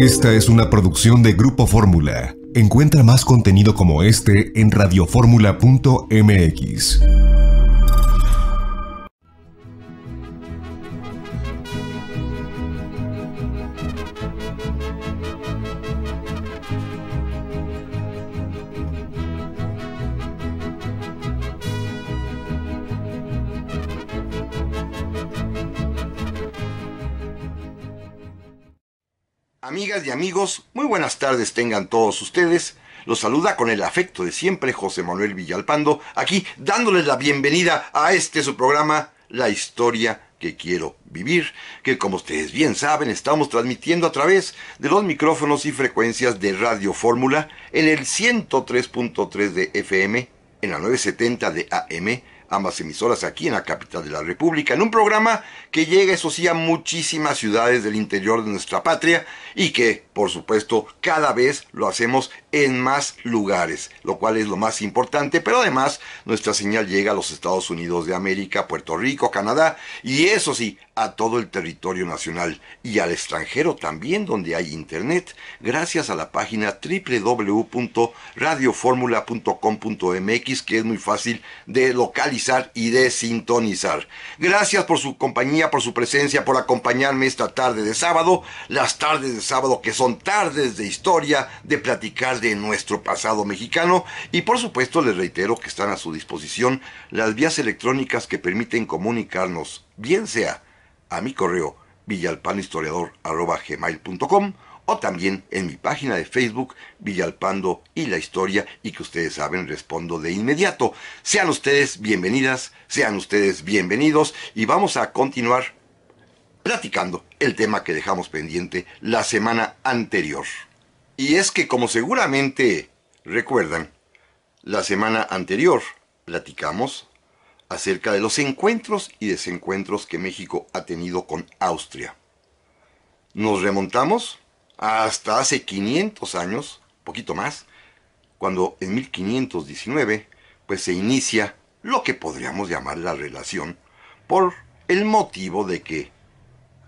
Esta es una producción de Grupo Fórmula. Encuentra más contenido como este en radioformula.mx. Amigas y amigos, muy buenas tardes tengan todos ustedes. Los saluda con el afecto de siempre José Manuel Villalpando, aquí dándoles la bienvenida a su programa, La Historia que Quiero Vivir, que como ustedes bien saben, estamos transmitiendo a través de los micrófonos y frecuencias de Radio Fórmula en el 103.3 de FM, en la 970 de AM, ambas emisoras aquí en la capital de la República, en un programa que llega, eso sí, a muchísimas ciudades del interior de nuestra patria y que, por supuesto, cada vez lo hacemos en más lugares, lo cual es lo más importante, pero además nuestra señal llega a los Estados Unidos de América, Puerto Rico, Canadá y eso sí, a todo el territorio nacional y al extranjero también donde hay internet, gracias a la página www.radioformula.com.mx, que es muy fácil de localizar y de sintonizar. Gracias por su compañía, por su presencia, por acompañarme esta tarde de sábado, las tardes de sábado que son tardes de historia, de platicar de nuestro pasado mexicano y por supuesto les reitero que están a su disposición las vías electrónicas que permiten comunicarnos, bien sea a mi correo villalpandohistoriador@gmail.com o también en mi página de Facebook Villalpando y la Historia, y que ustedes saben, respondo de inmediato. Sean ustedes bienvenidas, sean ustedes bienvenidos y vamos a continuar platicando el tema que dejamos pendiente la semana anterior. Y es que, como seguramente recuerdan, la semana anterior platicamos acerca de los encuentros y desencuentros que México ha tenido con Austria. Nos remontamos hasta hace 500 años, poquito más, cuando en 1519 pues se inicia lo que podríamos llamar la relación, por el motivo de que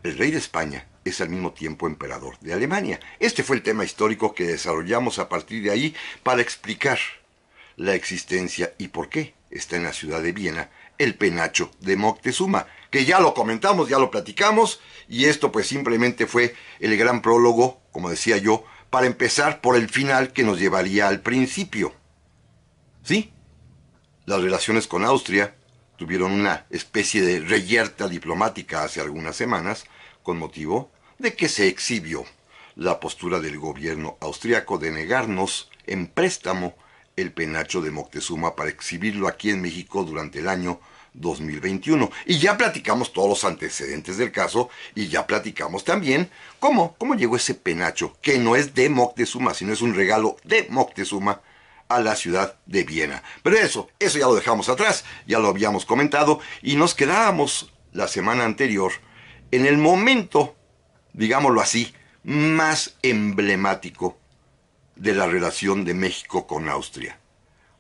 el rey de España es al mismo tiempo emperador de Alemania. Este fue el tema histórico que desarrollamos a partir de ahí para explicar la existencia y por qué está en la ciudad de Viena el penacho de Moctezuma, que ya lo comentamos, ya lo platicamos, y esto pues simplemente fue el gran prólogo, como decía yo, para empezar por el final que nos llevaría al principio. Sí, las relaciones con Austria tuvieron una especie de reyerta diplomática hace algunas semanas, con motivo de que se exhibió la postura del gobierno austriaco de negarnos en préstamo el penacho de Moctezuma para exhibirlo aquí en México durante el año 2021. Y ya platicamos todos los antecedentes del caso y ya platicamos también cómo llegó ese penacho, que no es de Moctezuma, sino es un regalo de Moctezuma a la ciudad de Viena. Pero eso ya lo dejamos atrás, ya lo habíamos comentado y nos quedábamos la semana anterior en el momento, digámoslo así, más emblemático de la relación de México con Austria.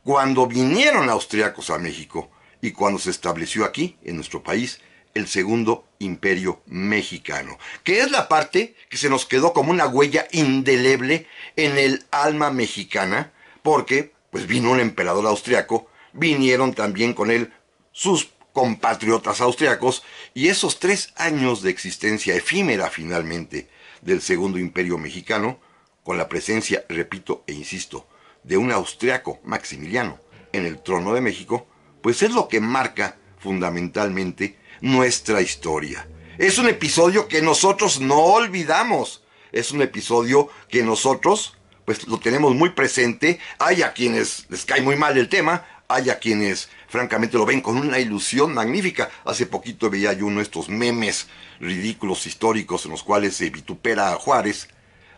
Cuando vinieron austriacos a México y cuando se estableció aquí, en nuestro país, el Segundo Imperio Mexicano, que es la parte que se nos quedó como una huella indeleble en el alma mexicana, porque pues vino un emperador austriaco, vinieron también con él sus compatriotas austriacos, y esos 3 años de existencia efímera finalmente del Segundo Imperio Mexicano, con la presencia, repito e insisto, de un austriaco, Maximiliano, en el trono de México, pues es lo que marca fundamentalmente nuestra historia. Es un episodio que nosotros no olvidamos, es un episodio que nosotros pues lo tenemos muy presente. Hay a quienes les cae muy mal el tema, hay a quienes francamente lo ven con una ilusión magnífica. Hace poquito veía yo uno de estos memes ridículos históricos en los cuales se vitupera a Juárez,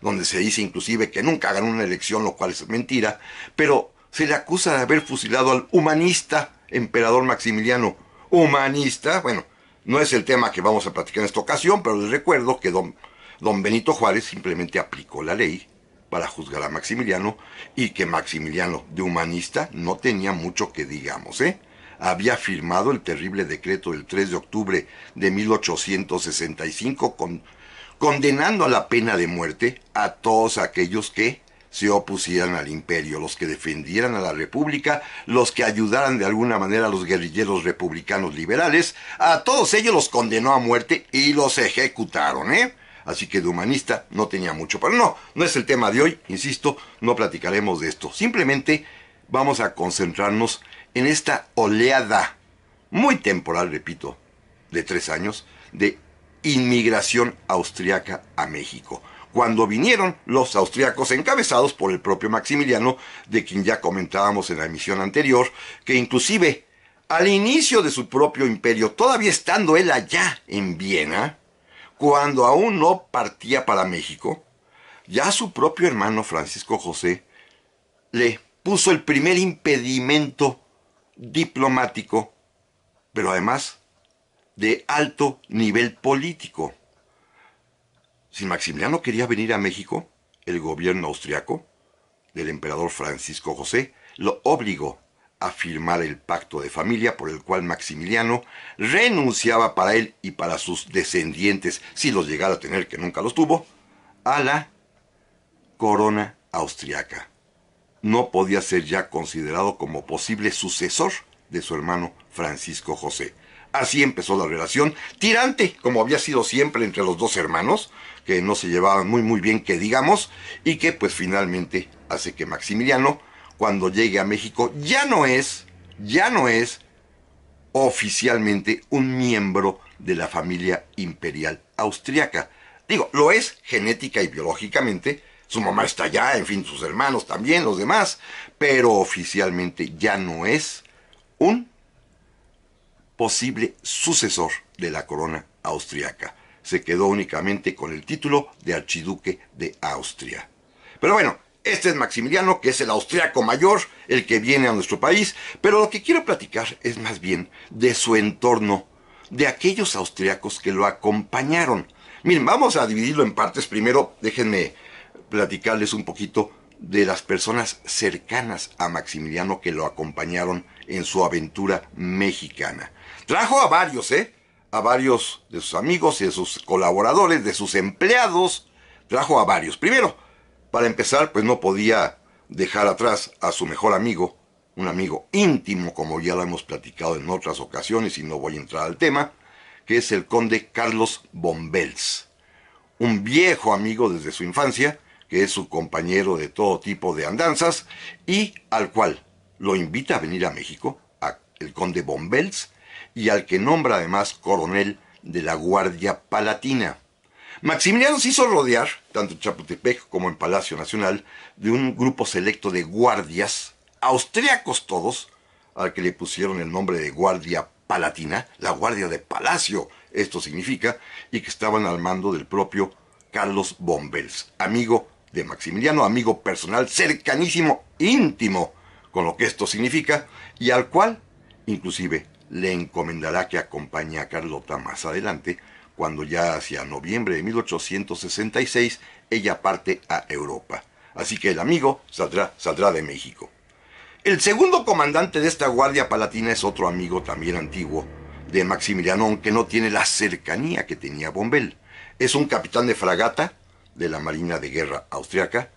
donde se dice inclusive que nunca ganó una elección, lo cual es mentira, pero se le acusa de haber fusilado al humanista emperador Maximiliano. Humanista, bueno, no es el tema que vamos a platicar en esta ocasión, pero les recuerdo que don Benito Juárez simplemente aplicó la ley para juzgar a Maximiliano, y que Maximiliano, de humanista, no tenía mucho que digamos, Había firmado el terrible decreto del 3 de octubre de 1865 con condenando a la pena de muerte a todos aquellos que se opusieran al imperio, los que defendieran a la república, los que ayudaran de alguna manera a los guerrilleros republicanos liberales, a todos ellos los condenó a muerte y los ejecutaron, ¿eh? Así que de humanista no tenía mucho. Pero no es el tema de hoy, insisto, no platicaremos de esto. Simplemente vamos a concentrarnos en esta oleada, muy temporal, repito, de 3 años, de inmigración austriaca a México. Cuando vinieron los austriacos encabezados por el propio Maximiliano, de quien ya comentábamos en la emisión anterior, que inclusive al inicio de su propio imperio, todavía estando él allá en Viena, cuando aún no partía para México, ya su propio hermano Francisco José le puso el primer impedimento diplomático, pero además de alto nivel político. Si Maximiliano quería venir a México, el gobierno austriaco del emperador Francisco José lo obligó a firmar el pacto de familia por el cual Maximiliano renunciaba para él y para sus descendientes, si los llegara a tener, que nunca los tuvo, a la corona austriaca. No podía ser ya considerado como posible sucesor de su hermano Francisco José. Así empezó la relación, tirante, como había sido siempre entre los dos hermanos, que no se llevaban muy bien, que digamos, y que pues finalmente hace que Maximiliano, cuando llegue a México, ya no es oficialmente un miembro de la familia imperial austriaca. Digo, lo es genética y biológicamente, su mamá está allá, en fin, sus hermanos también, los demás, pero oficialmente ya no es un posible sucesor de la corona austriaca. Se quedó únicamente con el título de archiduque de Austria. Pero bueno, este es Maximiliano, que es el austriaco mayor, el que viene a nuestro país, pero lo que quiero platicar es más bien de su entorno, de aquellos austriacos que lo acompañaron. Miren, vamos a dividirlo en partes. Primero, déjenme platicarles un poquito de las personas cercanas a Maximiliano que lo acompañaron en su aventura mexicana. Trajo a varios, a varios de sus amigos y de sus colaboradores, de sus empleados. Trajo a varios. Primero, para empezar, pues no podía dejar atrás a su mejor amigo, un amigo íntimo, como ya lo hemos platicado en otras ocasiones y no voy a entrar al tema, que es el conde Carlos von Belz, un viejo amigo desde su infancia, que es su compañero de todo tipo de andanzas y al cual lo invita a venir a México, el conde von Belz, y al que nombra además coronel de la Guardia Palatina. Maximiliano se hizo rodear, tanto en Chapultepec como en Palacio Nacional, de un grupo selecto de guardias, austriacos todos, al que le pusieron el nombre de Guardia Palatina, la Guardia de Palacio, esto significa, y que estaban al mando del propio Carlos von Belz, amigo de Maximiliano, amigo personal, cercanísimo, íntimo, con lo que esto significa, y al cual, inclusive, le encomendará que acompañe a Carlota más adelante, cuando ya hacia noviembre de 1866 ella parte a Europa. Así que el amigo saldrá de México. El segundo comandante de esta Guardia Palatina es otro amigo también antiguo de Maximiliano, aunque no tiene la cercanía que tenía von Belz. Es un capitán de fragata de la Marina de Guerra austriaca,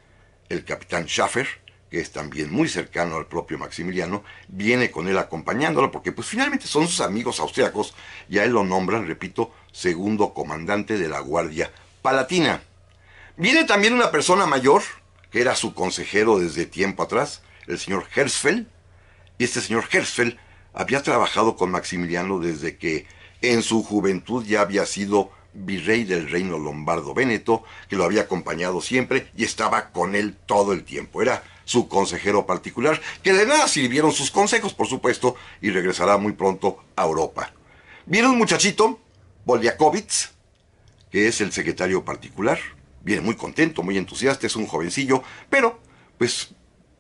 el capitán Schaffer, que es también muy cercano al propio Maximiliano, viene con él acompañándolo, porque pues finalmente son sus amigos austriacos, y a él lo nombran, repito, segundo comandante de la Guardia Palatina. Viene también una persona mayor, que era su consejero desde tiempo atrás, el señor Hersfeld, y este señor Hersfeld había trabajado con Maximiliano desde que en su juventud ya había sido virrey del reino lombardo-véneto, que lo había acompañado siempre y estaba con él todo el tiempo. Era su consejero particular, que de nada sirvieron sus consejos, por supuesto, y regresará muy pronto a Europa. Viene un muchachito, Poliakovitz, que es el secretario particular. Viene muy contento, muy entusiasta, es un jovencillo, pero, pues,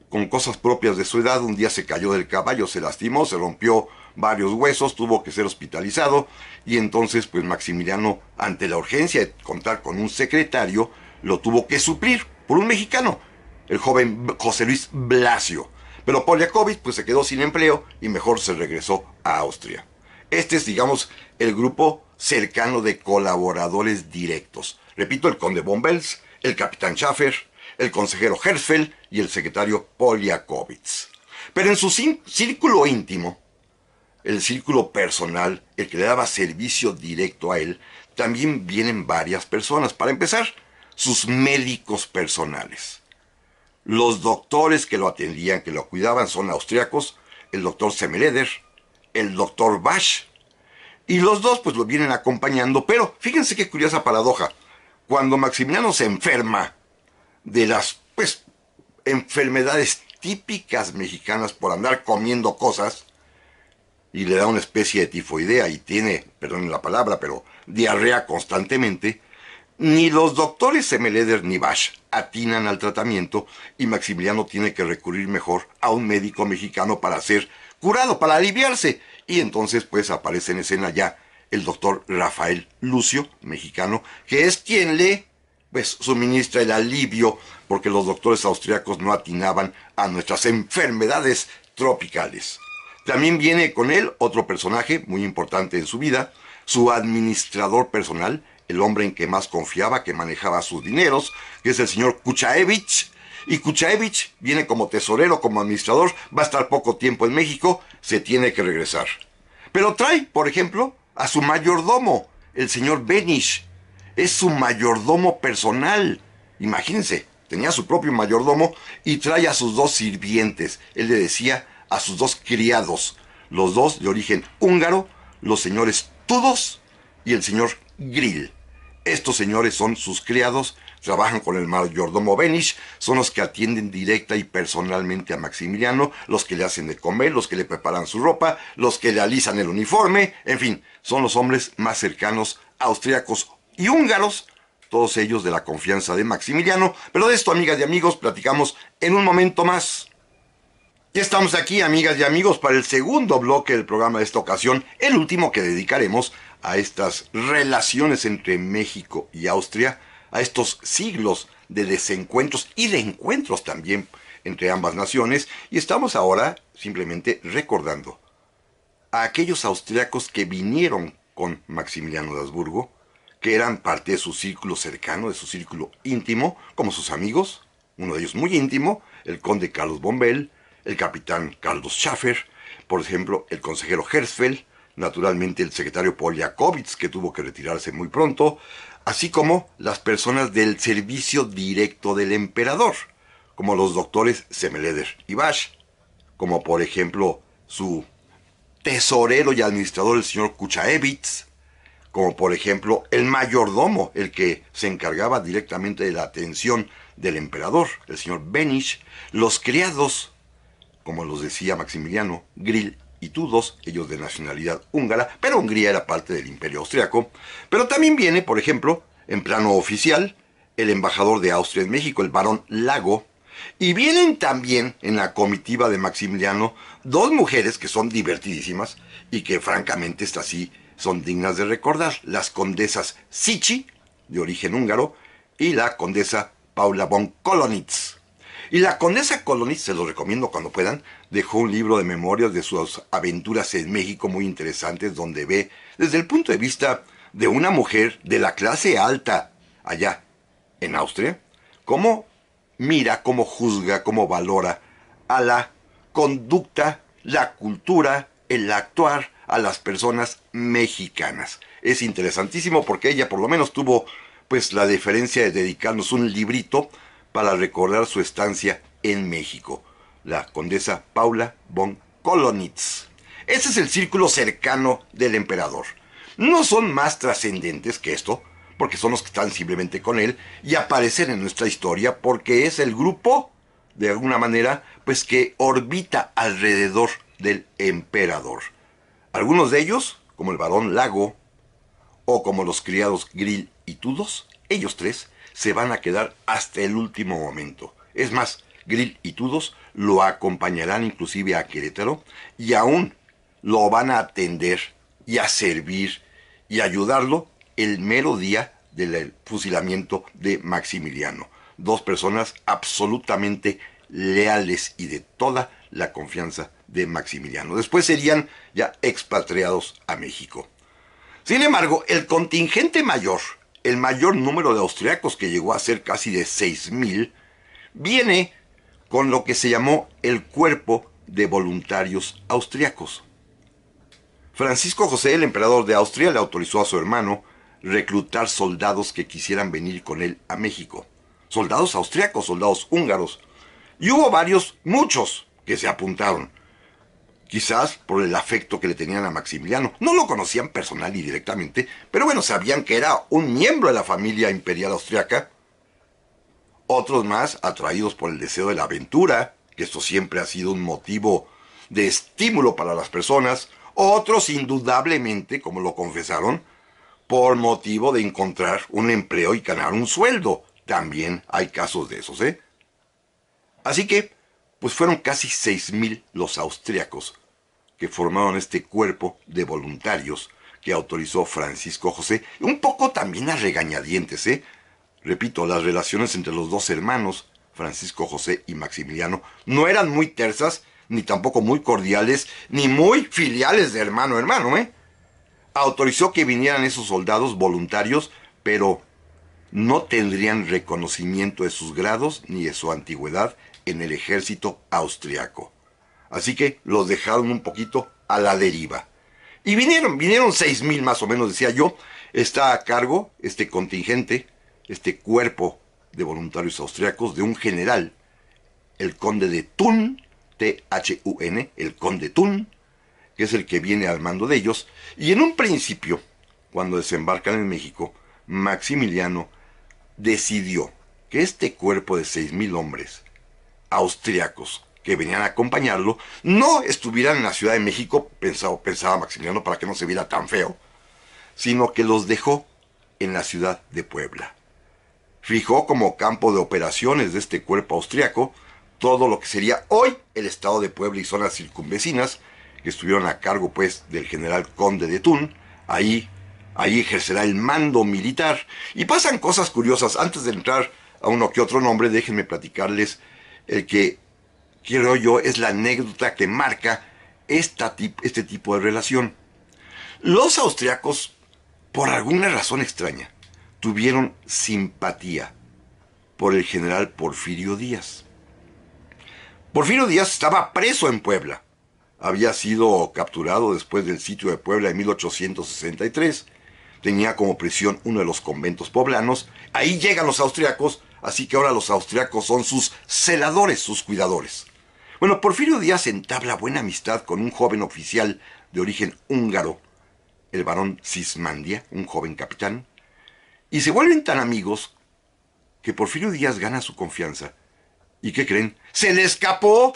con cosas propias de su edad, un día se cayó del caballo, se lastimó, se rompió varios huesos, tuvo que ser hospitalizado, y entonces, pues, Maximiliano, ante la urgencia de contar con un secretario, lo tuvo que suplir por un mexicano, el joven José Luis Blasio. Pero Poliakovitz, pues, se quedó sin empleo y mejor se regresó a Austria. Este es, digamos, el grupo cercano de colaboradores directos. Repito, el conde von Wels, el capitán Schaffer, el consejero Herzfeld y el secretario Poliakowitz. Pero en su círculo íntimo, el círculo personal, el que le daba servicio directo a él, también vienen varias personas. Para empezar, sus médicos personales. Los doctores que lo atendían, que lo cuidaban, son austriacos, el doctor Semmeleder, el doctor Basch, y los dos pues lo vienen acompañando. Pero fíjense qué curiosa paradoja. Cuando Maximiliano se enferma de las pues enfermedades típicas mexicanas por andar comiendo cosas, y le da una especie de tifoidea y tiene, perdonen la palabra, pero diarrea constantemente, ni los doctores Semmeleder ni Basch atinan al tratamiento y Maximiliano tiene que recurrir mejor a un médico mexicano para ser curado, para aliviarse. Y entonces pues aparece en escena ya el doctor Rafael Lucio, mexicano, que es quien le pues suministra el alivio porque los doctores austriacos no atinaban a nuestras enfermedades tropicales. También viene con él otro personaje muy importante en su vida, su administrador personal, el hombre en que más confiaba, que manejaba sus dineros, que es el señor Kuchaevich. Y Kuchaevich viene como tesorero, como administrador, va a estar poco tiempo en México, se tiene que regresar. Pero trae, por ejemplo, a su mayordomo, el señor Benisch. Es su mayordomo personal. Imagínense, tenía su propio mayordomo y trae a sus dos sirvientes. Él le decía a sus dos criados, los dos de origen húngaro, los señores Tudos y el señor Grill. Estos señores son sus criados, trabajan con el mayordomo Benisch, son los que atienden directa y personalmente a Maximiliano, los que le hacen de comer, los que le preparan su ropa, los que le alisan el uniforme, en fin, son los hombres más cercanos, austríacos y húngaros, todos ellos de la confianza de Maximiliano. Pero de esto, amigas y amigos, platicamos en un momento más. Ya estamos aquí, amigas y amigos, para el segundo bloque del programa de esta ocasión, el último que dedicaremos a estas relaciones entre México y Austria, a estos siglos de desencuentros y de encuentros también entre ambas naciones, y estamos ahora simplemente recordando a aquellos austriacos que vinieron con Maximiliano de Habsburgo, que eran parte de su círculo cercano, de su círculo íntimo, como sus amigos, uno de ellos muy íntimo, el conde Carlos von Bell, el capitán Carlos Schaffer, por ejemplo, el consejero Herzfeld, naturalmente el secretario Poliakowitz, que tuvo que retirarse muy pronto, así como las personas del servicio directo del emperador, como los doctores Semmeleder y Basch, como por ejemplo su tesorero y administrador, el señor Kuchaevich, como por ejemplo el mayordomo, el que se encargaba directamente de la atención del emperador, el señor Benisch, los criados, como los decía Maximiliano, Grill y Tudos, ellos de nacionalidad húngara, pero Hungría era parte del Imperio Austriaco. Pero también viene, por ejemplo, en plano oficial, el embajador de Austria en México, el barón Lago, y vienen también en la comitiva de Maximiliano dos mujeres que son divertidísimas y que francamente estas sí son dignas de recordar, las condesas Sichi, de origen húngaro, y la condesa Paula von Kolonitz. Y la condesa Kolonitz, se los recomiendo cuando puedan, dejó un libro de memorias de sus aventuras en México muy interesantes, donde ve, desde el punto de vista de una mujer de la clase alta allá en Austria, cómo mira, cómo juzga, cómo valora a la conducta, la cultura, el actuar a las personas mexicanas. Es interesantísimo porque ella por lo menos tuvo pues la deferencia de dedicarnos un librito para recordar su estancia en México, la condesa Paula von Kolonitz. Ese es el círculo cercano del emperador. No son más trascendentes que esto, porque son los que están simplemente con él y aparecen en nuestra historia porque es el grupo, de alguna manera, pues que orbita alrededor del emperador. Algunos de ellos, como el barón Lago, o como los criados Grill y Tudos, ellos tres se van a quedar hasta el último momento. Es más, Grill y Tudos lo acompañarán inclusive a Querétaro y aún lo van a atender y a servir y ayudarlo el mero día del fusilamiento de Maximiliano. Dos personas absolutamente leales y de toda la confianza de Maximiliano. Después serían ya expatriados a México. Sin embargo, el contingente mayor, el mayor número de austriacos, que llegó a ser casi de 6,000, viene con lo que se llamó el Cuerpo de Voluntarios Austriacos. Francisco José, el emperador de Austria, le autorizó a su hermano reclutar soldados que quisieran venir con él a México. Soldados austriacos, soldados húngaros. Y hubo varios, muchos, que se apuntaron. Quizás por el afecto que le tenían a Maximiliano. No lo conocían personal y directamente, pero bueno, sabían que era un miembro de la familia imperial austriaca. Otros más atraídos por el deseo de la aventura, que esto siempre ha sido un motivo de estímulo para las personas. Otros, indudablemente, como lo confesaron, por motivo de encontrar un empleo y ganar un sueldo. También hay casos de esos, ¿eh? Así que, pues fueron casi 6,000 los austriacos que formaron este cuerpo de voluntarios que autorizó Francisco José, un poco también a regañadientes, ¿eh? Repito, las relaciones entre los dos hermanos, Francisco José y Maximiliano, no eran muy tersas, ni tampoco muy cordiales, ni muy filiales de hermano a hermano, ¿eh? Autorizó que vinieran esos soldados voluntarios, pero no tendrían reconocimiento de sus grados ni de su antigüedad en el ejército austriaco. Así que los dejaron un poquito a la deriva. Y vinieron 6,000 más o menos, decía yo. Está a cargo este contingente, este cuerpo de voluntarios austriacos de un general, el conde de Thun, T-H-U-N, el conde Thun, que es el que viene al mando de ellos. Y en un principio, cuando desembarcan en México, Maximiliano decidió que este cuerpo de 6,000 hombres austriacos que venían a acompañarlo no estuvieran en la Ciudad de México, pensaba Maximiliano, para que no se viera tan feo, sino que los dejó en la ciudad de Puebla. Fijó como campo de operaciones de este cuerpo austriaco todo lo que sería hoy el estado de Puebla y zonas circunvecinas, que estuvieron a cargo pues del general conde de Thun. Ahí ejercerá el mando militar. Y pasan cosas curiosas. Antes de entrar a uno que otro nombre, déjenme platicarles el que creo yo es la anécdota que marca este tipo de relación. Los austriacos, por alguna razón extraña, tuvieron simpatía por el general Porfirio Díaz. Porfirio Díaz estaba preso en Puebla. Había sido capturado después del sitio de Puebla en 1863. Tenía como prisión uno de los conventos poblanos. Ahí llegan los austriacos, así que ahora los austriacos son sus celadores, sus cuidadores. Bueno, Porfirio Díaz entabla buena amistad con un joven oficial de origen húngaro, el barón Sismandia, un joven capitán, y se vuelven tan amigos que Porfirio Díaz gana su confianza. ¿Y qué creen? ¡Se le escapó!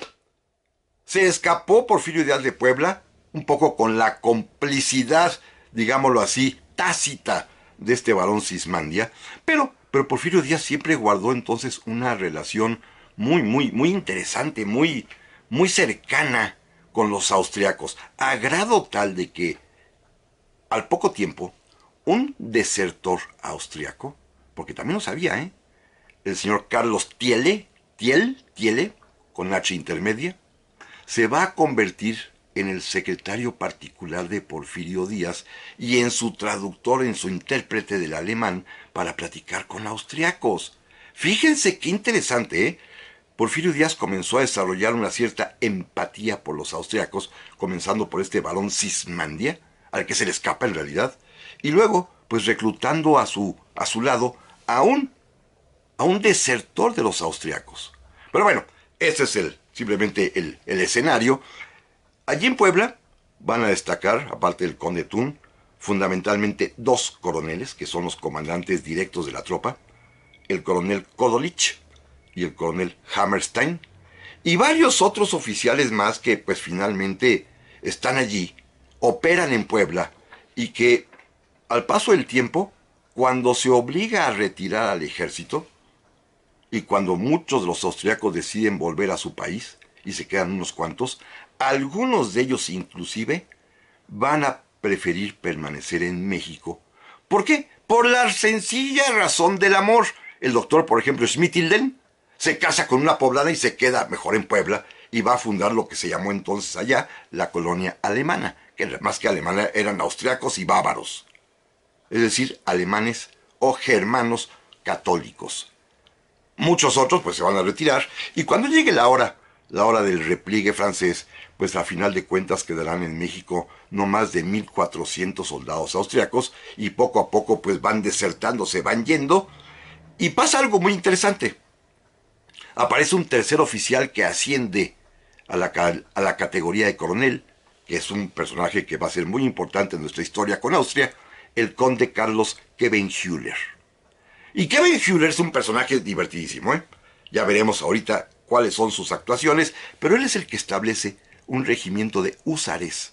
Se escapó Porfirio Díaz de Puebla, un poco con la complicidad, digámoslo así, tácita de este barón Sismandia, pero Porfirio Díaz siempre guardó entonces una relación muy interesante, muy cercana con los austriacos, a grado tal de que al poco tiempo un desertor austriaco, porque también lo sabía, el señor Carlos Tiele, con H intermedia, se va a convertir en el secretario particular de Porfirio Díaz y en su traductor, en su intérprete del alemán para platicar con austriacos. Fíjense qué interesante, ¿eh? Porfirio Díaz comenzó a desarrollar una cierta empatía por los austriacos, comenzando por este barón Sismandia, al que se le escapa en realidad, y luego, pues reclutando a su lado a un desertor de los austriacos. Pero bueno, ese es simplemente el escenario. Allí en Puebla van a destacar, aparte del conde Thun, fundamentalmente dos coroneles, que son los comandantes directos de la tropa, el coronel Kodolich y el coronel Hammerstein, y varios otros oficiales más que pues finalmente están allí, operan en Puebla, y que al paso del tiempo, cuando se obliga a retirar al ejército, y cuando muchos de los austriacos deciden volver a su país, y se quedan unos cuantos, algunos de ellos inclusive van a preferir permanecer en México. ¿Por qué? Por la sencilla razón del amor. El doctor, por ejemplo, Schmittilden, se casa con una poblana y se queda mejor en Puebla y va a fundar lo que se llamó entonces allá la colonia alemana, que más que alemana eran austriacos y bávaros. Es decir, alemanes o germanos católicos. Muchos otros pues se van a retirar y cuando llegue la hora del repliegue francés, pues a final de cuentas quedarán en México no más de 1,400 soldados austriacos y poco a poco pues van desertando, se van yendo y pasa algo muy interesante. Aparece un tercer oficial que asciende a la categoría de coronel, que es un personaje que va a ser muy importante en nuestra historia con Austria, el conde Carlos Khebenhüller. Y Khebenhüller es un personaje divertidísimo, ¿eh? Ya veremos ahorita cuáles son sus actuaciones, pero él es el que establece un regimiento de húsares,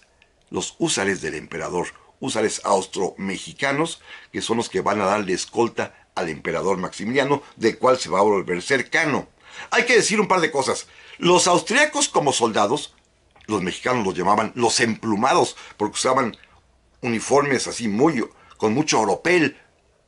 los húsares del emperador, húsares austro-mexicanos, que son los que van a darle escolta al emperador Maximiliano, del cual se va a volver cercano. Hay que decir un par de cosas. Los austriacos como soldados, los mexicanos los llamaban los emplumados, porque usaban uniformes así con mucho oropel,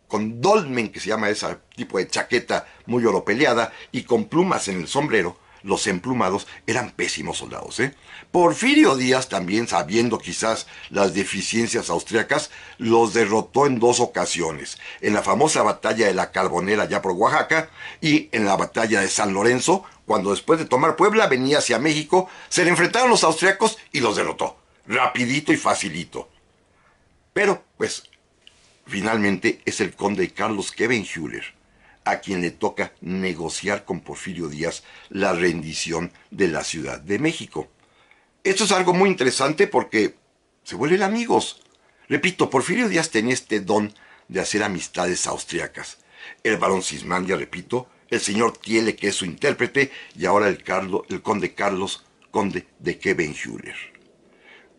con dolmen, que se llama ese tipo de chaqueta muy oropeleada, y con plumas en el sombrero. Los emplumados eran pésimos soldados, ¿eh? Porfirio Díaz, también sabiendo quizás las deficiencias austriacas, los derrotó en 2 ocasiones. En la famosa batalla de la Carbonera, ya por Oaxaca, y en la batalla de San Lorenzo, cuando después de tomar Puebla venía hacia México, se le enfrentaron los austriacos y los derrotó. Rapidito y facilito. Pero, pues, finalmente es el conde Carlos Khebenhüller a quien le toca negociar con Porfirio Díaz la rendición de la Ciudad de México. Esto es algo muy interesante porque se vuelven amigos. Repito, Porfirio Díaz tenía este don de hacer amistades austriacas. El barón Sismandia, repito, el señor Thiele, que es su intérprete, y ahora el conde Carlos, conde de Khebenhüller.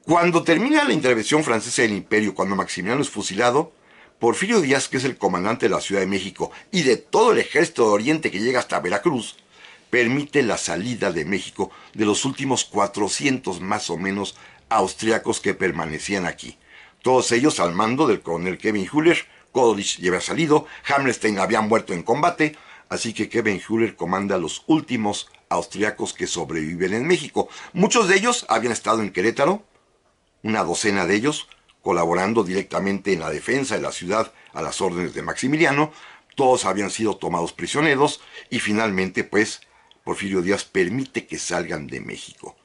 Cuando termina la intervención francesa del imperio, cuando Maximiliano es fusilado, Porfirio Díaz, que es el comandante de la Ciudad de México y de todo el ejército de Oriente que llega hasta Veracruz, permite la salida de México de los últimos 400 más o menos austriacos que permanecían aquí. Todos ellos al mando del coronel Khebenhüller. Kodelich ya había salido, Hammerstein había muerto en combate, así que Khebenhüller comanda a los últimos austriacos que sobreviven en México. Muchos de ellos habían estado en Querétaro, una docena de ellos, colaborando directamente en la defensa de la ciudad a las órdenes de Maximiliano. Todos habían sido tomados prisioneros y finalmente, pues, Porfirio Díaz permite que salgan de México.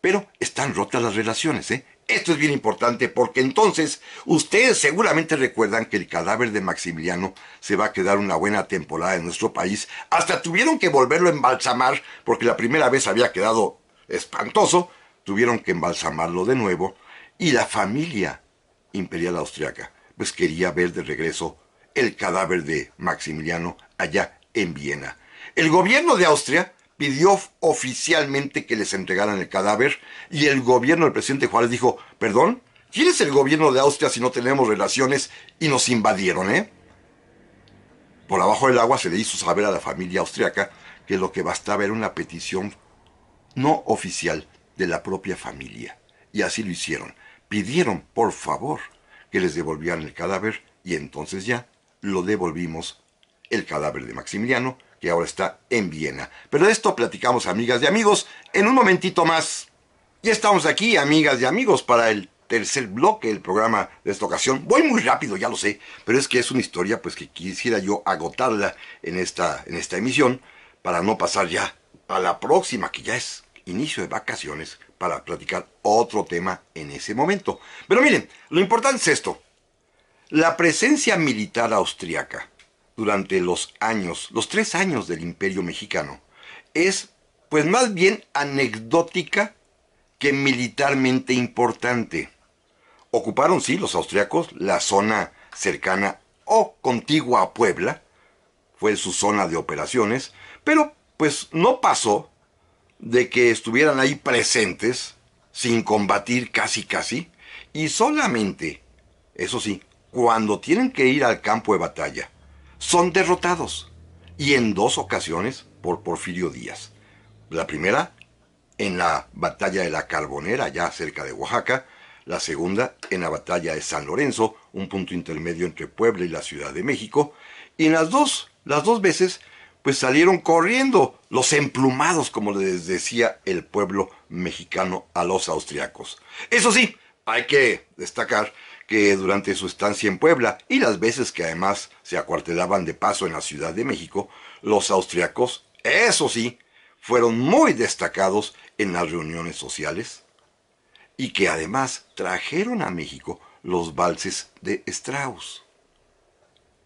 Pero están rotas las relaciones, ¿eh? Esto es bien importante porque entonces ustedes seguramente recuerdan que el cadáver de Maximiliano se va a quedar una buena temporada en nuestro país. Hasta tuvieron que volverlo a embalsamar porque la primera vez había quedado espantoso. Tuvieron que embalsamarlo de nuevo y la familia imperial austriaca pues quería ver de regreso el cadáver de Maximiliano allá en Viena. El gobierno de Austria pidió oficialmente que les entregaran el cadáver y el gobierno del presidente Juárez dijo, perdón, ¿quién es el gobierno de Austria si no tenemos relaciones? Y nos invadieron, ¿eh? Por abajo del agua se le hizo saber a la familia austriaca que lo que bastaba era una petición no oficial de la propia familia. Y así lo hicieron. Pidieron, por favor, que les devolvieran el cadáver y entonces ya lo devolvimos, el cadáver de Maximiliano, que ahora está en Viena. Pero de esto platicamos, amigas y amigos, en un momentito más. Ya estamos aquí, amigas y amigos, para el tercer bloque del programa de esta ocasión. Voy muy rápido, ya lo sé, pero es que es una historia pues que quisiera yo agotarla en esta emisión para no pasar ya a la próxima, que ya es inicio de vacaciones, para platicar otro tema en ese momento. Pero miren, lo importante es esto. La presencia militar austriaca durante los 3 años del Imperio Mexicano, es pues más bien anecdótica que militarmente importante. Ocuparon, sí, los austriacos la zona cercana o contigua a Puebla, fue su zona de operaciones, pero pues no pasó de que estuvieran ahí presentes, sin combatir casi, y solamente, eso sí, cuando tienen que ir al campo de batalla, son derrotados, y en 2 ocasiones por Porfirio Díaz. La primera, en la batalla de la Carbonera, ya cerca de Oaxaca, la segunda, en la batalla de San Lorenzo, un punto intermedio entre Puebla y la Ciudad de México, y en las dos veces, pues salieron corriendo los emplumados, como les decía el pueblo mexicano a los austriacos. Eso sí, hay que destacar que durante su estancia en Puebla y las veces que además se acuartelaban de paso en la Ciudad de México, los austriacos, eso sí, fueron muy destacados en las reuniones sociales y que además trajeron a México los valses de Strauss.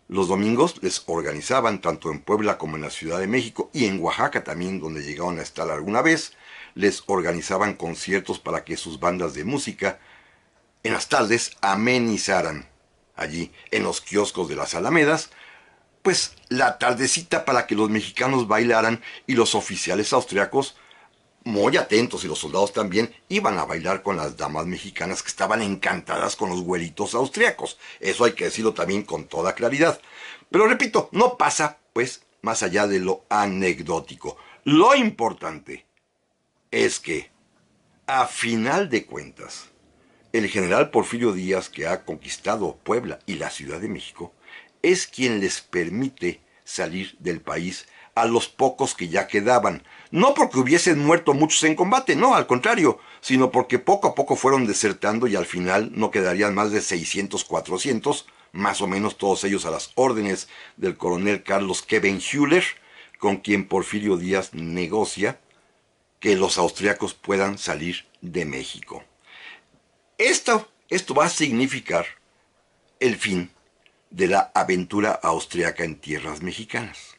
Los domingos les organizaban, tanto en Puebla como en la Ciudad de México y en Oaxaca también, donde llegaron a estar alguna vez, les organizaban conciertos para que sus bandas de música en las tardes amenizaran allí en los kioscos de las Alamedas, pues la tardecita para que los mexicanos bailaran y los oficiales austriacos, muy atentos, y los soldados también, iban a bailar con las damas mexicanas que estaban encantadas con los güeritos austriacos. Eso hay que decirlo también con toda claridad. Pero repito, no pasa, pues, más allá de lo anecdótico. Lo importante es que, a final de cuentas, el general Porfirio Díaz, que ha conquistado Puebla y la Ciudad de México, es quien les permite salir del país a los pocos que ya quedaban. No porque hubiesen muerto muchos en combate, no, al contrario, sino porque poco a poco fueron desertando y al final no quedarían más de 600, 400, más o menos todos ellos a las órdenes del coronel Carlos Khebenhüller, con quien Porfirio Díaz negocia que los austriacos puedan salir de México. Esto va a significar el fin de la aventura austriaca en tierras mexicanas.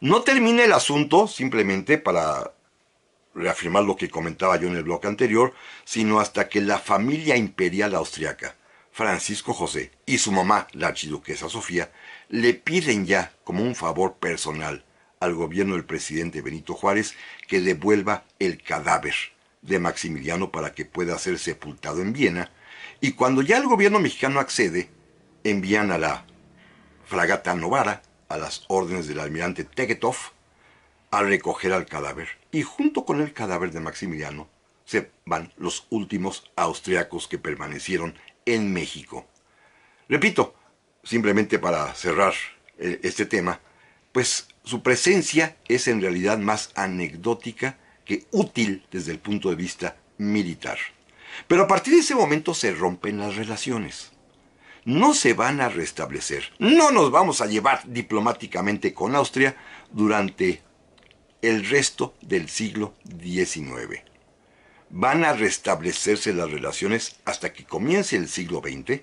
No termina el asunto simplemente para reafirmar lo que comentaba yo en el bloque anterior, sino hasta que la familia imperial austriaca, Francisco José, y su mamá, la archiduquesa Sofía, le piden ya como un favor personal al gobierno del presidente Benito Juárez que devuelva el cadáver de Maximiliano para que pueda ser sepultado en Viena, y cuando ya el gobierno mexicano accede, envían a la fragata Novara, a las órdenes del almirante Tegetov, a recoger al cadáver, y junto con el cadáver de Maximiliano se van los últimos austriacos que permanecieron en México. Repito, simplemente para cerrar este tema, pues su presencia es en realidad más anecdótica que útil desde el punto de vista militar. Pero a partir de ese momento se rompen las relaciones. No se van a restablecer. No nos vamos a llevar diplomáticamente con Austria durante el resto del siglo XIX. Van a restablecerse las relaciones hasta que comience el siglo XX,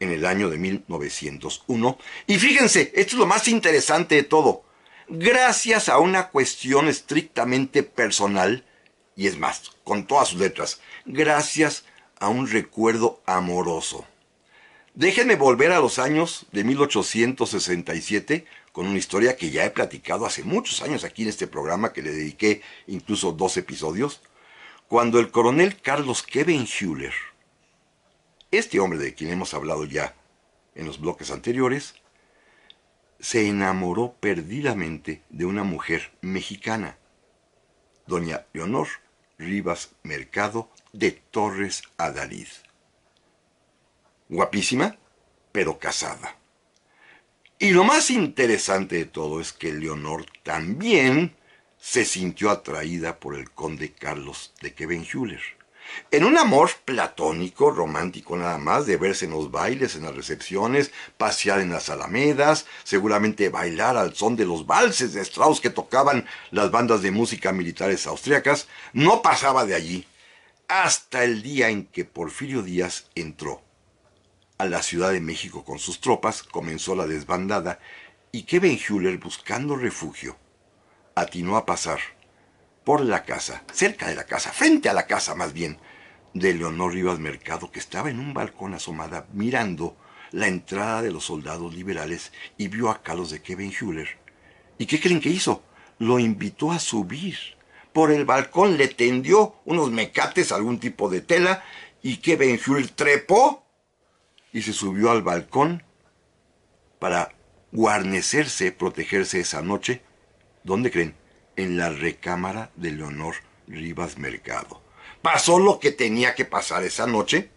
en el año de 1901. Y fíjense, esto es lo más interesante de todo. Gracias a una cuestión estrictamente personal, y es más, con todas sus letras, gracias a un recuerdo amoroso. Déjenme volver a los años de 1867 con una historia que ya he platicado hace muchos años aquí en este programa, que le dediqué incluso 2 episodios, cuando el coronel Carlos Khebenhüller, este hombre de quien hemos hablado ya en los bloques anteriores, se enamoró perdidamente de una mujer mexicana, doña Leonor Rivas Mercado de Torres Adalid. Guapísima, pero casada. Y lo más interesante de todo es que Leonor también se sintió atraída por el conde Carlos de Khebenhüller. En un amor platónico, romántico nada más, de verse en los bailes, en las recepciones, pasear en las alamedas, seguramente bailar al son de los valses de Strauss que tocaban las bandas de música militares austriacas, no pasaba de allí, hasta el día en que Porfirio Díaz entró a la Ciudad de México con sus tropas, comenzó la desbandada, y Khebenhüller, buscando refugio, atinó a pasar por la casa, cerca de la casa, frente a la casa más bien, de Leonor Rivas Mercado, que estaba en un balcón asomada mirando la entrada de los soldados liberales, y vio a Carlos de Khebenhüller. ¿Y qué creen que hizo? Lo invitó a subir. Por el balcón le tendió unos mecates, algún tipo de tela, y Khebenhüller trepó y se subió al balcón para guarnecerse, protegerse esa noche. ¿Dónde creen? En la recámara de Leonor Rivas Mercado. Pasó lo que tenía que pasar esa noche.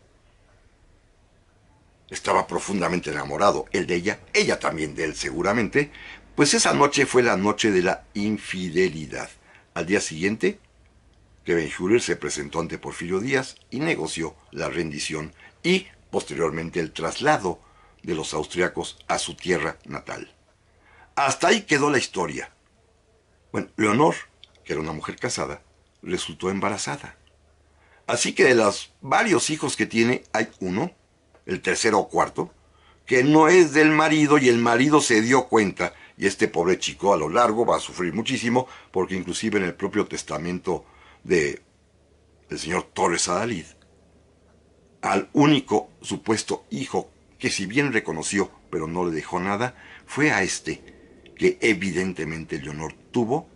Estaba profundamente enamorado, él de ella también de él seguramente. Pues esa noche fue la noche de la infidelidad. Al día siguiente, Khebenhüller se presentó ante Porfirio Díaz y negoció la rendición y posteriormente el traslado de los austriacos a su tierra natal. Hasta ahí quedó la historia. Bueno, Leonor, que era una mujer casada, resultó embarazada. Así que de los varios hijos que tiene, hay uno, el tercero o cuarto, que no es del marido, y el marido se dio cuenta, y este pobre chico a lo largo va a sufrir muchísimo, porque inclusive en el propio testamento del señor Torres Adalid, al único supuesto hijo que si bien reconoció, pero no le dejó nada, fue a este, que evidentemente Leonor tuvo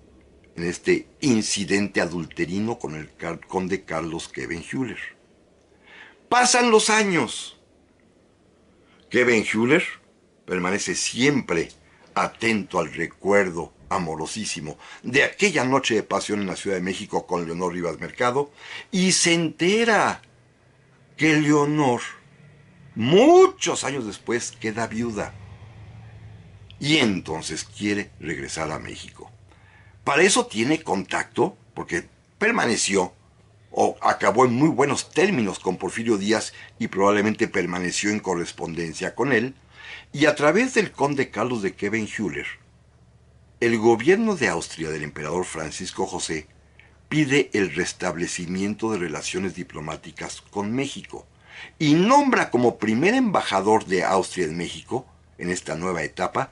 en este incidente adulterino con el conde Carlos Khevenhüller. Pasan los años. Khevenhüller permanece siempre atento al recuerdo amorosísimo de aquella noche de pasión en la Ciudad de México con Leonor Rivas Mercado, y se entera que Leonor, muchos años después, queda viuda. Y entonces quiere regresar a México. Para eso tiene contacto, porque permaneció o acabó en muy buenos términos con Porfirio Díaz y probablemente permaneció en correspondencia con él, y a través del conde Carlos de Khevenhüller, el gobierno de Austria del emperador Francisco José pide el restablecimiento de relaciones diplomáticas con México y nombra como primer embajador de Austria en México, en esta nueva etapa,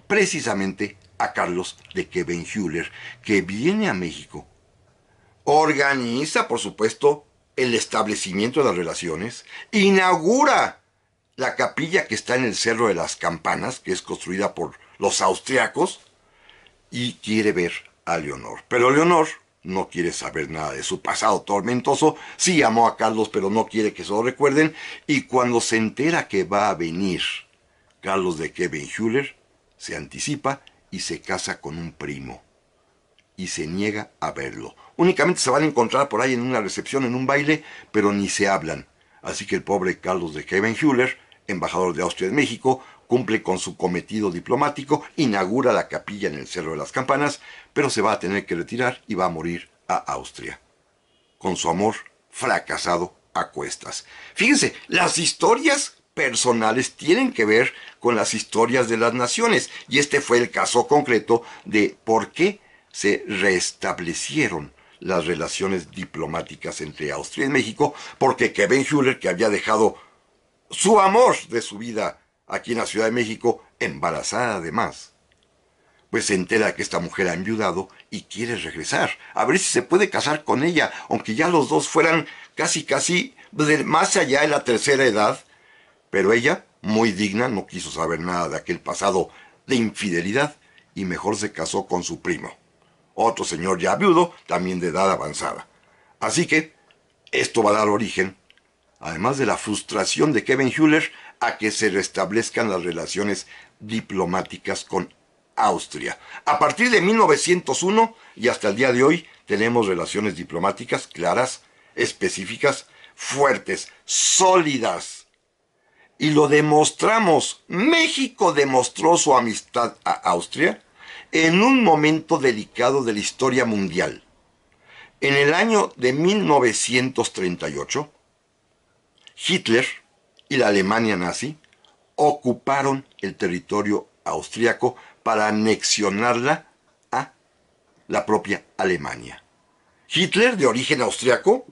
precisamente a Carlos de Khevenhüller, que viene a México. Organiza, por supuesto, el establecimiento de las relaciones, inaugura la capilla que está en el Cerro de las Campanas, que es construida por los austriacos, y quiere ver a Leonor. Pero Leonor no quiere saber nada de su pasado tormentoso. Sí amó a Carlos, pero no quiere que se lo recuerden, y cuando se entera que va a venir Carlos de Khevenhüller, se anticipa y se casa con un primo, y se niega a verlo. Únicamente se van a encontrar por ahí en una recepción, en un baile, pero ni se hablan. Así que el pobre Carlos de Khevenhüller, embajador de Austria en México, cumple con su cometido diplomático, inaugura la capilla en el Cerro de las Campanas, pero se va a tener que retirar y va a morir a Austria, con su amor fracasado a cuestas. Fíjense, las historias personales tienen que ver con las historias de las naciones, y este fue el caso concreto de por qué se restablecieron las relaciones diplomáticas entre Austria y México, porque Khevenhüller, que había dejado su amor de su vida aquí en la Ciudad de México, embarazada además, pues se entera que esta mujer ha enviudado y quiere regresar, a ver si se puede casar con ella, aunque ya los dos fueran casi más allá de la tercera edad. Pero ella, muy digna, no quiso saber nada de aquel pasado de infidelidad y mejor se casó con su primo, otro señor ya viudo, también de edad avanzada. Así que esto va a dar origen, además de la frustración de Khevenhüller, a que se restablezcan las relaciones diplomáticas con Austria. A partir de 1901 y hasta el día de hoy tenemos relaciones diplomáticas claras, específicas, fuertes, sólidas. Y lo demostramos. México demostró su amistad a Austria en un momento delicado de la historia mundial. En el año de 1938, Hitler y la Alemania nazi ocuparon el territorio austriaco para anexionarla a la propia Alemania. Hitler, de origen austriaco,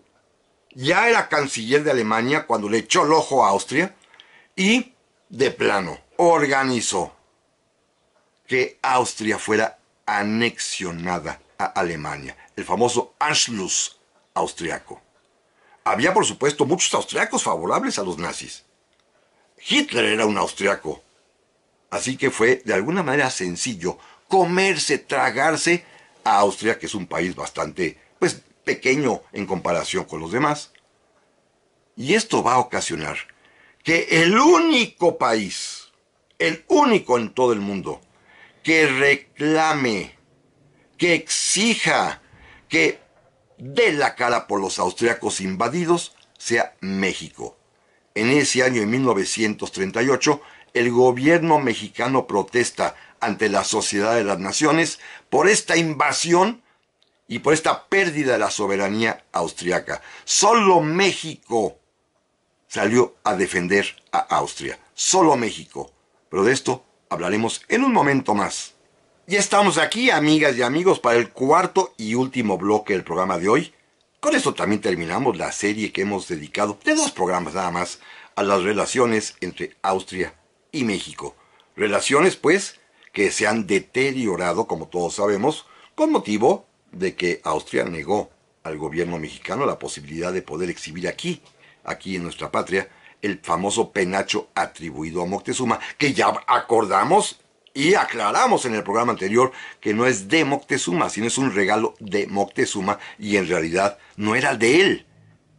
ya era canciller de Alemania cuando le echó el ojo a Austria y, de plano, organizó que Austria fuera anexionada a Alemania, el famoso Anschluss austriaco. Había, por supuesto, muchos austriacos favorables a los nazis. Hitler era un austriaco, así que fue de alguna manera sencillo comerse, tragarse a Austria, que es un país bastante, pequeño en comparación con los demás. Y esto va a ocasionar que el único país, el único en todo el mundo, que reclame, que exija, que dé la cara por los austriacos invadidos, sea México. En ese año, en 1938, el gobierno mexicano protesta ante la Sociedad de las Naciones por esta invasión y por esta pérdida de la soberanía austriaca. Solo México salió a defender a Austria, solo México. Pero de esto hablaremos en un momento más. Ya estamos aquí, amigas y amigos, para el cuarto y último bloque del programa de hoy. Con esto también terminamos la serie que hemos dedicado, de 2 programas nada más, a las relaciones entre Austria y México. Relaciones, pues, que se han deteriorado, como todos sabemos, con motivo de que Austria negó al gobierno mexicano la posibilidad de poder exhibir aquí en nuestra patria, el famoso penacho atribuido a Moctezuma, que ya acordamos y aclaramos en el programa anterior que no es de Moctezuma, sino es un regalo de Moctezuma y en realidad no era de él.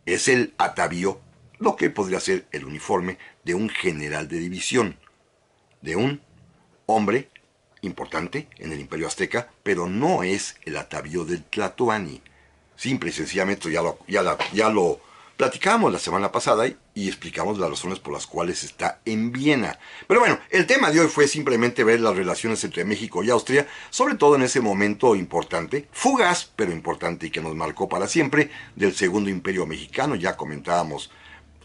Es el atavío, lo que podría ser el uniforme de un general de división, de un hombre importante en el Imperio Azteca, pero no es el atavío del Tlatoani. Simple y sencillamente ya lo platicamos la semana pasada y explicamos las razones por las cuales está en Viena. Pero bueno, el tema de hoy fue simplemente ver las relaciones entre México y Austria, sobre todo en ese momento importante, fugaz pero importante y que nos marcó para siempre, del Segundo Imperio Mexicano. Ya comentábamos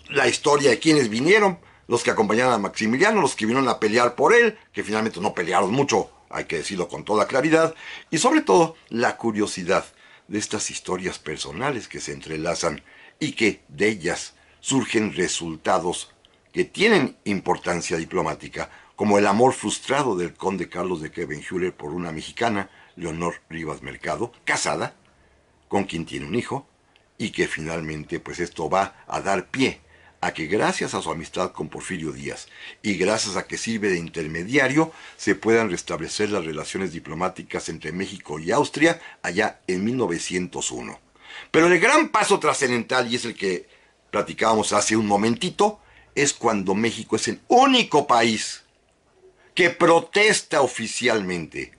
la historia de quienes vinieron, los que acompañaron a Maximiliano, los que vinieron a pelear por él, que finalmente no pelearon mucho, hay que decirlo con toda claridad, y sobre todo la curiosidad de estas historias personales que se entrelazan y que de ellas surgen resultados que tienen importancia diplomática, como el amor frustrado del conde Carlos de Khevenhuller por una mexicana, Leonor Rivas Mercado, casada, con quien tiene un hijo, y que finalmente pues esto va a dar pie a que gracias a su amistad con Porfirio Díaz y gracias a que sirve de intermediario se puedan restablecer las relaciones diplomáticas entre México y Austria allá en 1901. Pero el gran paso trascendental, y es el que platicábamos hace un momentito, es cuando México es el único país que protesta oficialmente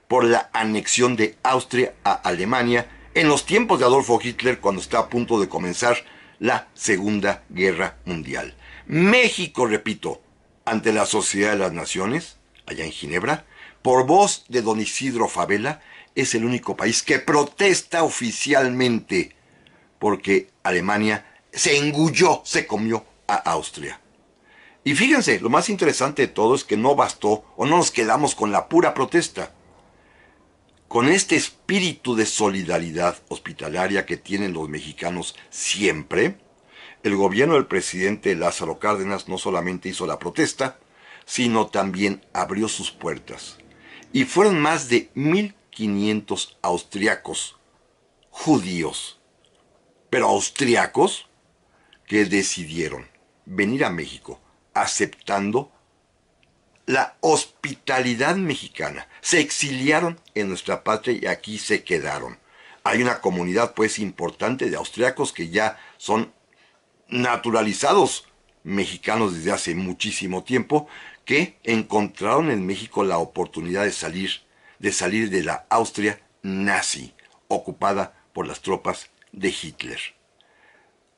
por la anexión de Austria a Alemania en los tiempos de Adolfo Hitler, cuando está a punto de comenzar la Segunda Guerra Mundial. México, repito, ante la Sociedad de las Naciones, allá en Ginebra, por voz de don Isidro Fabela, es el único país que protesta oficialmente porque Alemania se engulló, se comió a Austria. Y fíjense, lo más interesante de todo es que no bastó o no nos quedamos con la pura protesta. Con este espíritu de solidaridad hospitalaria que tienen los mexicanos siempre, el gobierno del presidente Lázaro Cárdenas no solamente hizo la protesta, sino también abrió sus puertas. Y fueron más de 1,500 austriacos, judíos, pero austriacos, que decidieron venir a México aceptando la hospitalidad mexicana. Se exiliaron en nuestra patria y aquí se quedaron. Hay una comunidad pues importante de austriacos que ya son naturalizados mexicanos desde hace muchísimo tiempo, que encontraron en México la oportunidad de salir de la Austria nazi, ocupada por las tropas de Hitler.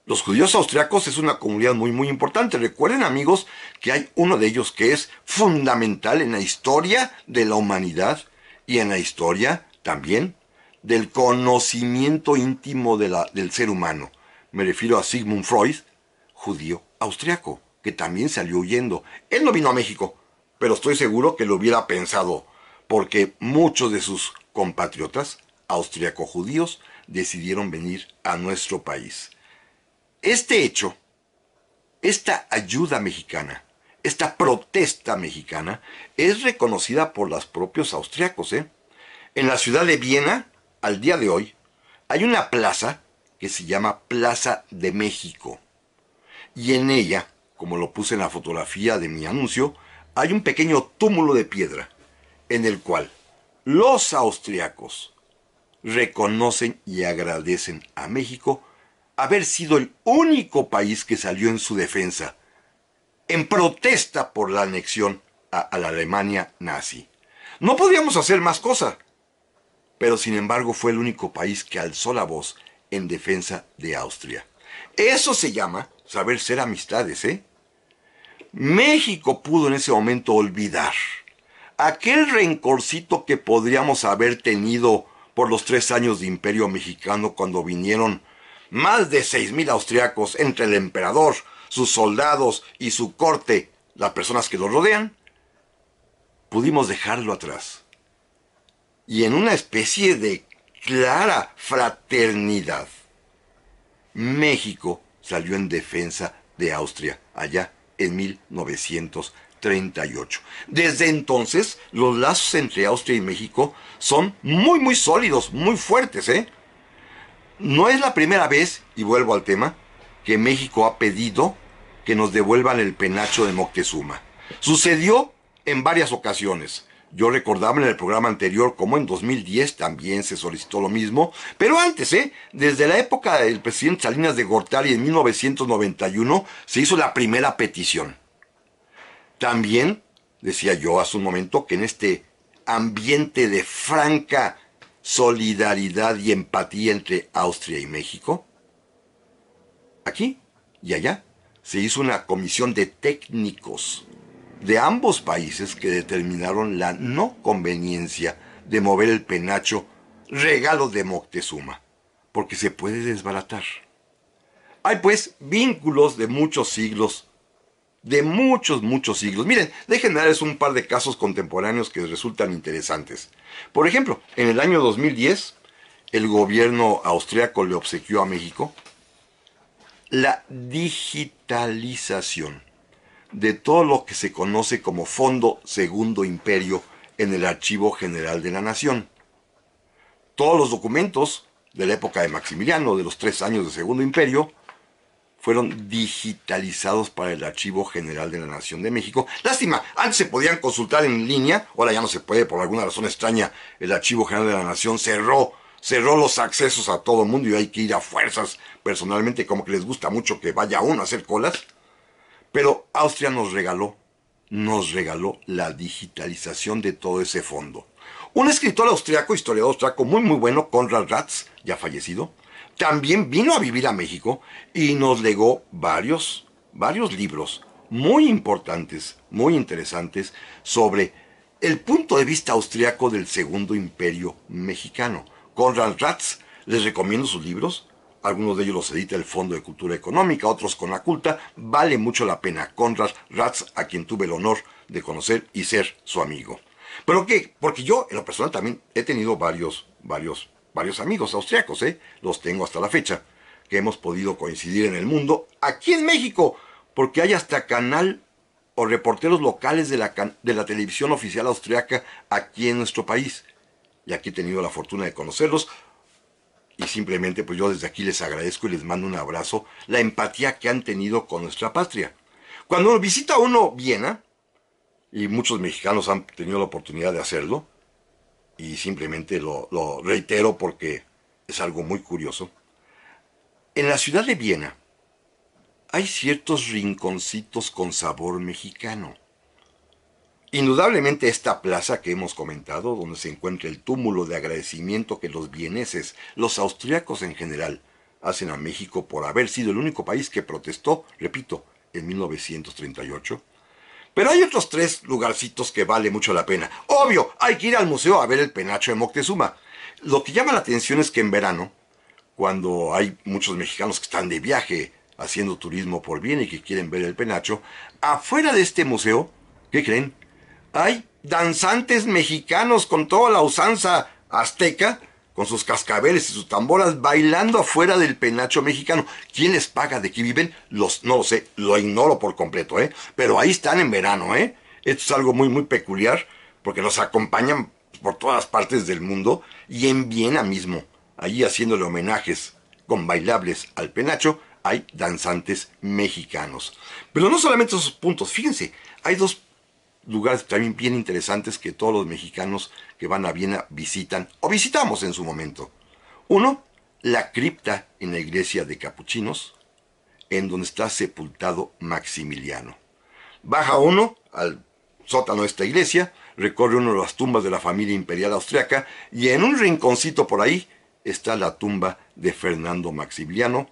Los judíos austriacos es una comunidad muy importante. Recuerden, amigos, que hay uno de ellos que es fundamental en la historia de la humanidad y en la historia también del conocimiento íntimo del ser humano. Me refiero a Sigmund Freud, judío austriaco, que también salió huyendo. Él no vino a México, pero estoy seguro que lo hubiera pensado, porque muchos de sus compatriotas austriaco-judíos decidieron venir a nuestro país. Este hecho, esta ayuda mexicana, esta protesta mexicana, es reconocida por los propios austriacos. En la ciudad de Viena, al día de hoy, hay una plaza que se llama Plaza de México. Y en ella, como lo puse en la fotografía de mi anuncio, hay un pequeño túmulo de piedra, en el cual los austriacos reconocen y agradecen a México haber sido el único país que salió en su defensa, en protesta por la anexión a la Alemania nazi. No podíamos hacer más cosa, pero sin embargo fue el único país que alzó la voz en defensa de Austria. Eso se llama saber ser amistades, México pudo en ese momento olvidar aquel rencorcito que podríamos haber tenido por los 3 años de Imperio Mexicano, cuando vinieron más de 6,000 austriacos, entre el emperador, sus soldados y su corte, las personas que lo rodean, pudimos dejarlo atrás. Y en una especie de clara fraternidad, México salió en defensa de Austria allá en 1938. Desde entonces, los lazos entre Austria y México son muy sólidos, muy fuertes, ¿eh? No es la primera vez, y vuelvo al tema, que México ha pedido que nos devuelvan el penacho de Moctezuma. Sucedió en varias ocasiones. Yo recordaba en el programa anterior cómo en 2010 también se solicitó lo mismo, pero antes, desde la época del presidente Salinas de Gortari en 1991 se hizo la primera petición. También, decía yo hace un momento, que en este ambiente de franca solidaridad y empatía entre Austria y México, aquí y allá, se hizo una comisión de técnicos de ambos países que determinaron la no conveniencia de mover el penacho regalo de Moctezuma, porque se puede desbaratar. Hay pues vínculos de muchos siglos, de muchos siglos. Miren, déjenme darles un par de casos contemporáneos que resultan interesantes. Por ejemplo, en el año 2010, el gobierno austriaco le obsequió a México la digitalización de todo lo que se conoce como Fondo Segundo Imperio en el Archivo General de la Nación. Todos los documentos de la época de Maximiliano, de los 3 años de Segundo Imperio, fueron digitalizados para el Archivo General de la Nación de México. Lástima, antes se podían consultar en línea, ahora ya no se puede, por alguna razón extraña, el Archivo General de la Nación cerró los accesos a todo el mundo y hay que ir a fuerzas personalmente, como que les gusta mucho que vaya uno a hacer colas. Pero Austria nos regaló la digitalización de todo ese fondo. Un escritor austriaco, historiador austriaco muy bueno, Konrad Ratz, ya fallecido, también vino a vivir a México y nos legó varios libros muy importantes, muy interesantes sobre el punto de vista austriaco del Segundo Imperio Mexicano. Konrad Ratz, les recomiendo sus libros. Algunos de ellos los edita el Fondo de Cultura Económica, otros con la Culta. Vale mucho la pena. Konrad Ratz, a quien tuve el honor de conocer y ser su amigo. ¿Pero qué? Porque yo, en lo personal, también he tenido varios amigos austriacos, los tengo hasta la fecha, que hemos podido coincidir en el mundo, aquí en México, porque hay hasta canal o reporteros locales de la televisión oficial austriaca aquí en nuestro país. Y aquí he tenido la fortuna de conocerlos. Y simplemente pues yo desde aquí les agradezco y les mando un abrazo, la empatía que han tenido con nuestra patria. Cuando visita uno Viena, y muchos mexicanos han tenido la oportunidad de hacerlo, y simplemente lo reitero porque es algo muy curioso, en la ciudad de Viena hay ciertos rinconcitos con sabor mexicano. Indudablemente esta plaza que hemos comentado, donde se encuentra el túmulo de agradecimiento que los vieneses, los austriacos en general, hacen a México por haber sido el único país que protestó, repito, en 1938. Pero hay otros 3 lugarcitos que vale mucho la pena. Obvio, hay que ir al museo a ver el penacho de Moctezuma. Lo que llama la atención es que en verano, cuando hay muchos mexicanos que están de viaje haciendo turismo por Viena y que quieren ver el penacho, afuera de este museo, ¿qué creen? Hay danzantes mexicanos con toda la usanza azteca, con sus cascabeles y sus tamboras, bailando afuera del penacho mexicano. ¿Quién les paga? ¿De qué viven? No lo sé, lo ignoro por completo, pero ahí están en verano, Esto es algo muy peculiar, porque nos acompañan por todas partes del mundo, y en Viena mismo, allí haciéndole homenajes con bailables al penacho, hay danzantes mexicanos. Pero no solamente esos puntos, fíjense, hay 2 lugares también bien interesantes que todos los mexicanos que van a Viena visitan o visitamos en su momento. Uno, la cripta en la iglesia de Capuchinos, en donde está sepultado Maximiliano. Baja uno al sótano de esta iglesia, recorre uno de las tumbas de la familia imperial austriaca y en un rinconcito por ahí está la tumba de Fernando Maximiliano,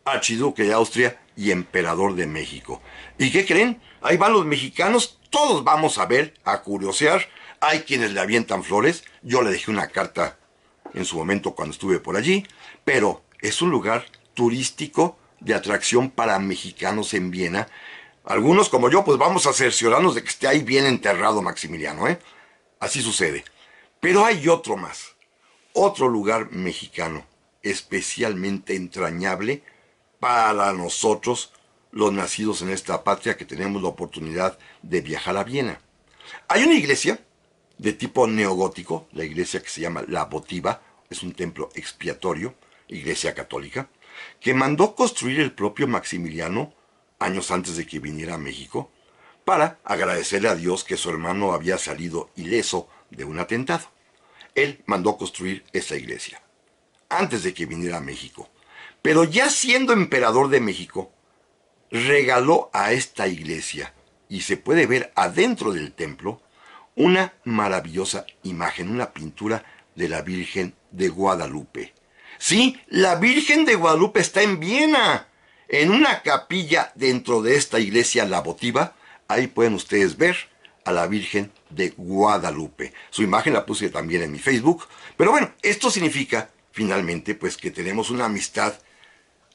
archiduque de Austria y emperador de México. ¿Y qué creen? Ahí van los mexicanos. Todos vamos a ver, a curiosear. Hay quienes le avientan flores. Yo le dejé una carta en su momento cuando estuve por allí. Pero es un lugar turístico de atracción para mexicanos en Viena. Algunos, como yo, pues vamos a cerciorarnos de que esté ahí bien enterrado Maximiliano, ¿eh? Así sucede. Pero hay otro más. Otro lugar mexicano, especialmente entrañable para nosotros, los nacidos en esta patria, que tenemos la oportunidad de viajar a Viena. Hay una iglesia de tipo neogótico, la iglesia que se llama La Votiva, es un templo expiatorio, iglesia católica, que mandó construir el propio Maximiliano años antes de que viniera a México, para agradecerle a Dios que su hermano había salido ileso de un atentado. Él mandó construir esa iglesia antes de que viniera a México. Pero ya siendo emperador de México, regaló a esta iglesia, y se puede ver adentro del templo, una maravillosa imagen, una pintura de la Virgen de Guadalupe. Sí, la Virgen de Guadalupe está en Viena, en una capilla dentro de esta iglesia La Votiva. Ahí pueden ustedes ver a la Virgen de Guadalupe. Su imagen la puse también en mi Facebook. Pero bueno, esto significa finalmente pues que tenemos una amistad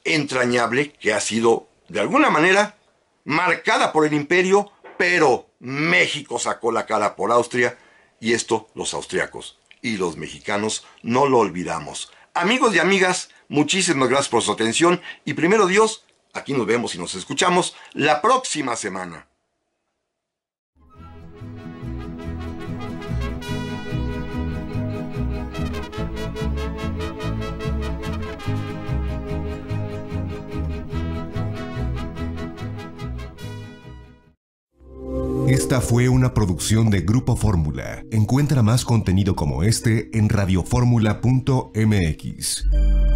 entrañable que ha sido de alguna manera marcada por el imperio, pero México sacó la cara por Austria, y esto los austriacos y los mexicanos no lo olvidamos. Amigos y amigas, muchísimas gracias por su atención, y primero Dios, aquí nos vemos y nos escuchamos la próxima semana. Esta fue una producción de Grupo Fórmula. Encuentra más contenido como este en radioformula.mx.